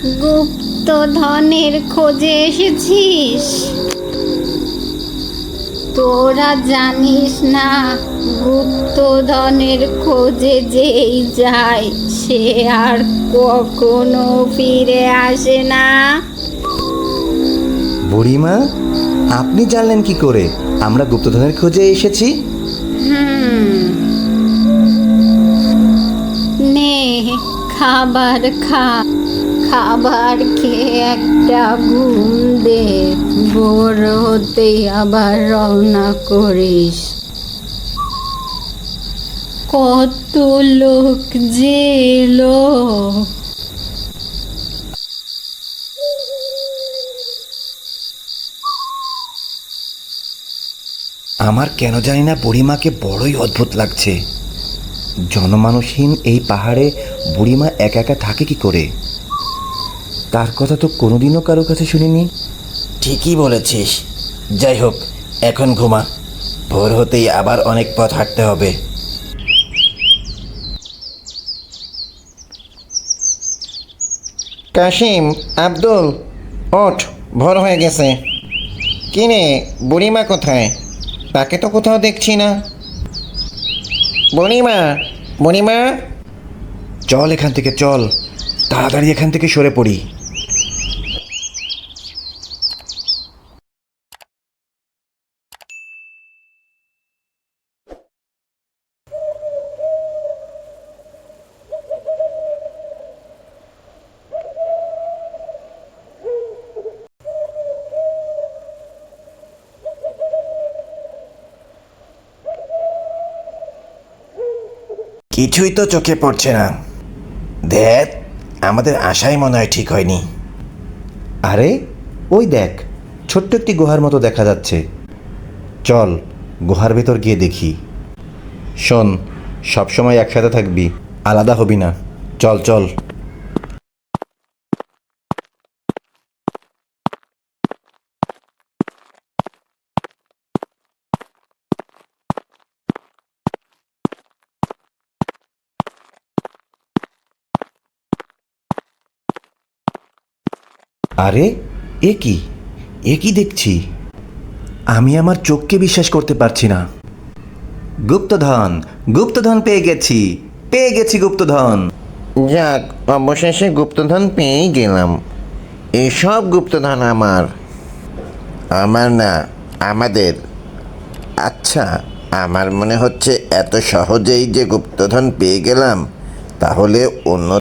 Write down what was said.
গুপ্তধনের খোঁজে এসেছিস? তোরা জানিস না, গুপ্তধনের খোঁজে যেই যায় সে আর কখনো ফিরে আসে না। বুড়িমা, আপনি জানলেন কি করে আমরা গুপ্তধনের খোঁজে এসেছি? নে, খাবার খা। খাবার খেয়ে একটা ঘুম দে, ভোর হতেই আবার রওনা করিস। কত লোক যে এলো! আমার কেন জানি না বুড়িমাকে বড়ই অদ্ভুত লাগছে। জনমানুষহীন এই পাহাড়ে বুড়িমা একা একা থাকে কি করে? তার কথা তো কোনোদিনও কারো কাছে শুনিনি। ঠিকই বলেছিস। যাই হোক, এখন ঘুমা, ভোর হতেই আবার অনেক পথ হাঁটতে হবে। কাশিম, আব্দুল, ওঠ, ভোর হয়ে গেছে। কিনে বুড়িমা কোথায়? তাকে তো কোথাও দেখছি না। বুড়িমা, বুড়িমা! চল এখান থেকে, চল তাড়াতাড়ি এখান থেকে সরে পড়ি। কিছুই তো চোখে পড়ছে না। দেখ, আমাদের আশাই মনে হয় ঠিক হয়নি। আরে ওই দেখ, ছোট্ট একটি গুহার মতো দেখা যাচ্ছে। চল গুহার ভেতর গিয়ে দেখি। শোন, সবসময় একসাথে থাকবি, আলাদা হবি না। চল চল। আরে এ কি দেখছি? আমি আমার চোখকে বিশ্বাস করতে পারছি না। গুপ্তধন, গুপ্তধন পেয়ে গেছি গুপ্তধন। যাক, অবশেষে গুপ্তধন পেয়েই গেলাম। এসব গুপ্তধন আমার। আমার না, আমাদের। আচ্ছা, আমার মনে হচ্ছে এত সহজেই যে গুপ্তধন পেয়ে গেলাম, তাহলে অন্য